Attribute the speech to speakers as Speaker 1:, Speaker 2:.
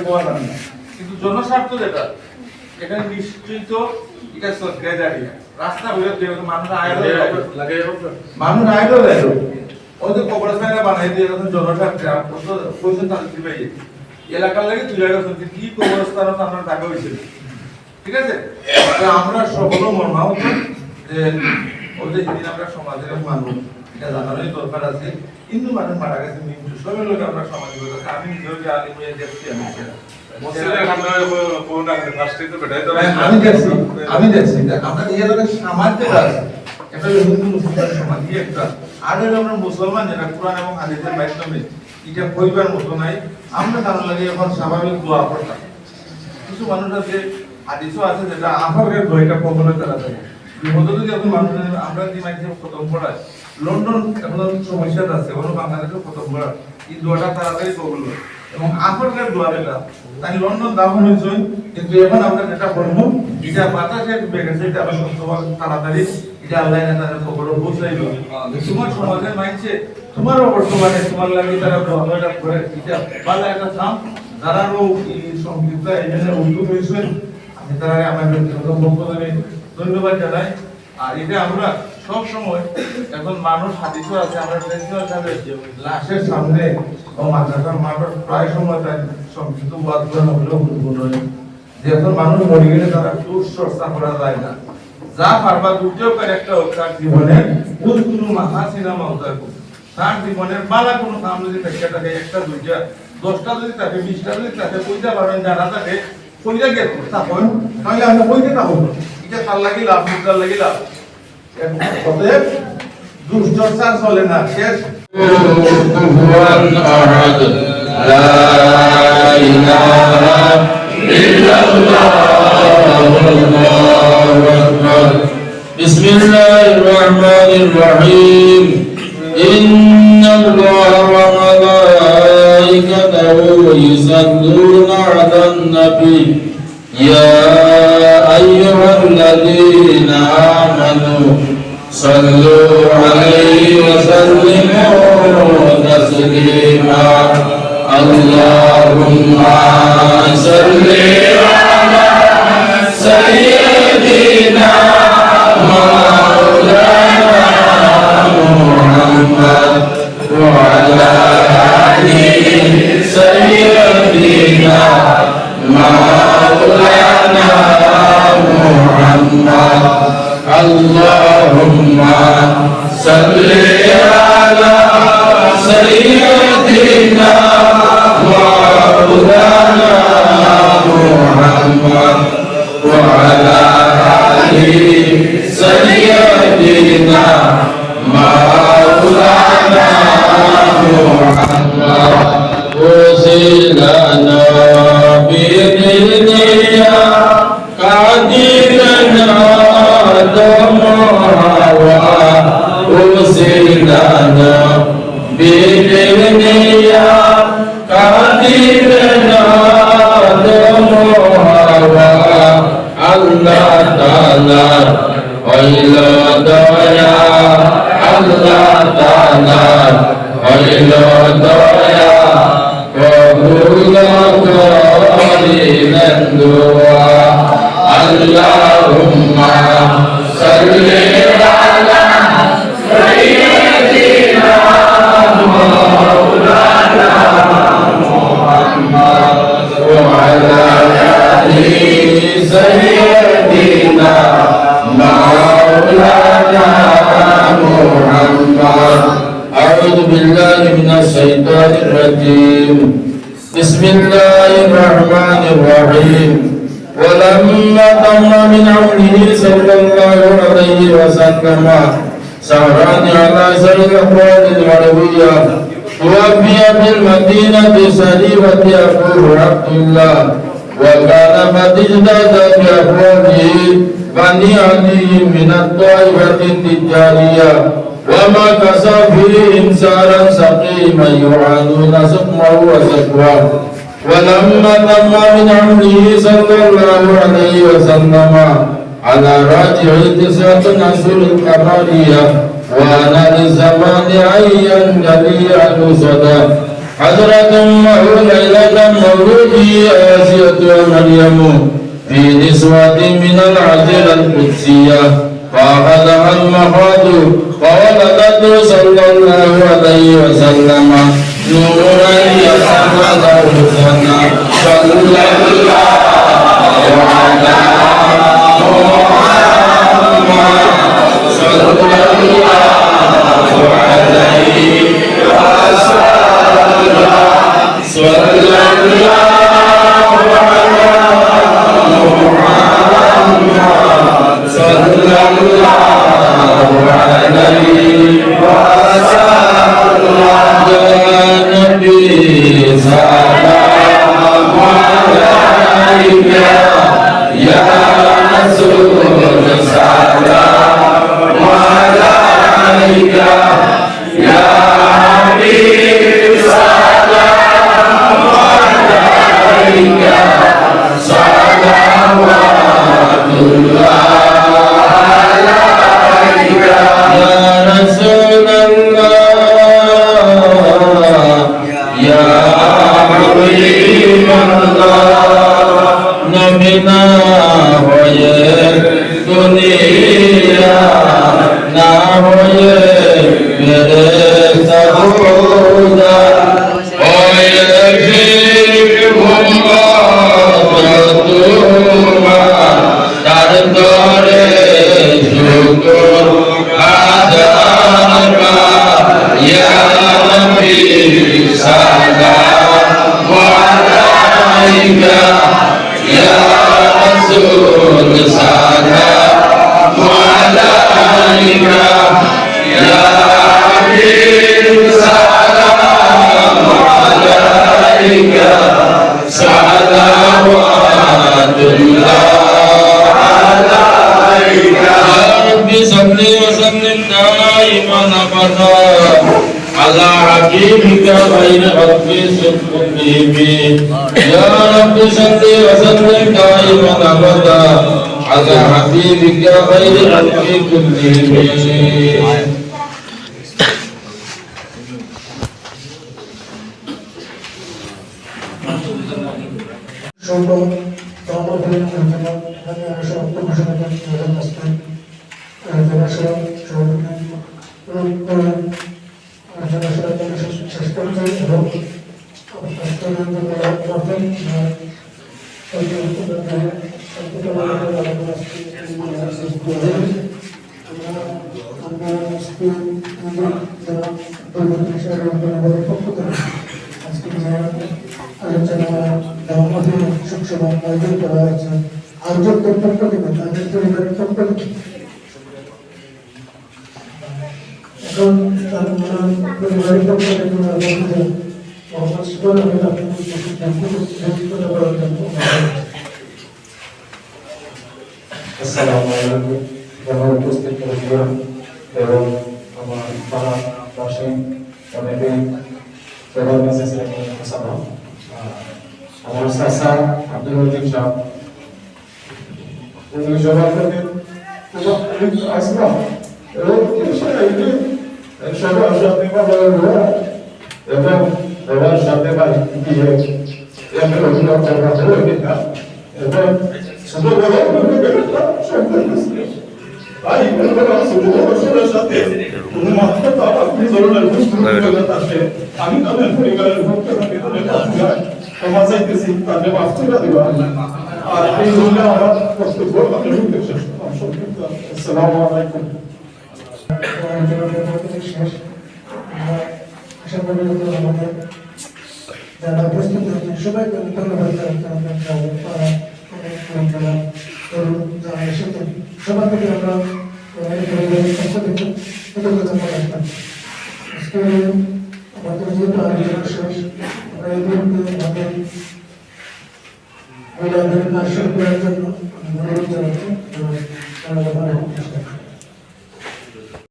Speaker 1: বলা না, কিন্তু জনস্বার্থ যেটা এখানে নিশ্চয়ই তো এটা সরকারি দাঁড়িয়ে রাস্তা হয়ে মানুষ আইলো দেয় ওই যে কবরস্থানে বানাই দিয়ে যখন জনস্বার্থে পয়সা তাদের দিবে এলাকার লাগে তুলে গেছেন কি কবরস্থান আপনার টাকা হয়েছিল, ঠিক আছে? আমরা সকল মর্মাহত যে ওদের যেদিন আমরা সমাজের মানুষ এটা জানানোই দরকার আছে, হিন্দু মানুষ মারা গেছে মৃত্যু সবের লোক আমরা সমাজে বলতে আমি নিজেও যে আলিম হয়ে দেখছি আমি দেখছি আমরা এই এলাকার সমাজ যেটা আছে এটা হিন্দু মুসলমানের সমাজ একটা আর আমরা মুসলমান যারা কোরআন এবং হাদিসের মাধ্যমে এটা কইবার মতো নাই, আমরা তার লাগে এখন স্বাভাবিক দোয়া করতাম। কিছু মানুষ আছে হাদিসও আছে যেটা আমাদের দোয়াটা কখনো তারা থাকে যদি এখন মানুষ আমরা যে মাধ্যমে খতম পড়ায় লন্ডন এখন সমস্যা আছে ওখানে বাংলাদেশে খতম পড়া এই দোয়াটা তাড়াতাড়ি কবুল হয় এবং আফ্রিকার দোয়া যেটা তাই লন্ডন দাফন হয়েছে, কিন্তু এখন আমরা যেটা বলবো এটা বাতাসে বেগেছে এটা আমরা তাড়াতাড়ি এটা আল্লাহ তাদের খবর পৌঁছাইল তোমার সমাজের মাইছে তোমার বর্তমানে তোমার লাগে তারা দোয়াটা করে এটা ভালো একটা কাম যারা সংযুক্ত এখানে উদ্যোগ হয়েছে আমি তারা আমার ব্যক্তিগত বক্তব্যে ধন্যবাদ জানাই। আর এটা আমরা সব সময় এখন মানুষ হাদিসও আছে আমরা প্রিন্সিপাল সাহেবের লাশের সামনে ও মাদ্রাসার মাঠে প্রায় সময় তাই সংক্ষিপ্ত ওয়াজ করা হলেও গুরুত্বপূর্ণ যে এখন মানুষ মরে গেলে তারা দূর চর্চা করা যায় না, যা পারবা দুর্যোগের একটা হোক তার জীবনে কোনো মাহাসিনা মাউতার তার জীবনের বালা কোনো কাম যদি থাকে থাকে একটা দুইটা 10টা যদি থাকে 20টা যদি থাকে কইতে পারবেন যারা থাকে কইরা গেল তখন তাহলে আমরা কইতে পাবো এটা তার লাগি লাভ মুদার লাগি লাভ অতএব দুশ্চর্চা চলে না। শেষ
Speaker 2: লা ইলাহা ইল্লাল্লাহ আল্লাহু আকবার বিসমিল্লাহির রহমানির রহিম ইন্নাল্লাহা ওয়া মালাইকাতাহু ইউসাল্লুনা আলান নবী ইয়া আইয়ুহাল্লাযীনা আমানু সাল্লু আলাইহি ওয়া সাল্লিমু তাসলিমা আল্লাহুম্মা সাল্লি আলা সাইয়্যিদিনা মাওলানা মুহাম্মদ ওয়া আলা আলি সাইয়্যিদিনা মাওলানা মুহাম্মদ আল্লাহুম্মা সাল্লি আলা সাইয়্যিদিনা মাওলানা মুহাম্মদ ওয়া আলা আলি সাইয়্যিদিনা মাওলানা মুহাম্মদ ওসিলানা বিদিনিয়া কাদিরানা দমহাওয়া ওসিলানা বিদিনিয়া কাদিরানা দমহাওয়া আল্লাহ তাআলা হইল দয়া আল্লাহ তাআলা হইল দয়া কবুল করিলেন দোয়া আল্লাহুম্মা সাল্লি আলা সাইয়্যিদিনা মাওলানা মুহাম্মদ ওয়া আলা আলি সাইয়্যিদিনা মাওলানা মুহাম্মদ আউযু বিল্লাহি মিনাশ শাইতানির রাজীম বিসমিল্লাহির রহমানির রহিম ولما تم من عمره صلى الله عليه وسلم سهران على سر الأقوال العربية توفي في المدينة شريفة أبوه عبد الله وكان قد اجتاز بأقواله بني علي من الطائفة التجارية ومكث فيهم سارا سقيما يعانون سقمه وسقواه ولما تم من عمره صلى الله عليه وسلم على راجع 9 أشهر القمرية وأنا للزمان أن ينجلي عنه صدى حضرة أمه ليلة مولود آسية ومريم في نسوة من العزل القدسية فأخذها المخاض فولدته صلى الله عليه وسلم نورا يسعد الحسنى صلى الله على محمد صلى الله عليه وسلم صلى على حبيبك خير خلق كلهم يا رب صل وسلم دائما ابدا على حبيبك خير خلق كلهم
Speaker 3: Assalamualaikum warahmatullahi wabarakatuh. Dewan Amal para Pasien Pemimpin Dewan Masjid bersama Amal Sasa Abdul Wajid Shah untuk jawatan untuk asma saya ini insyaallah asyafnya pada dua Dewan Syafema ini yang berlaku pada hari ini Terima kasih.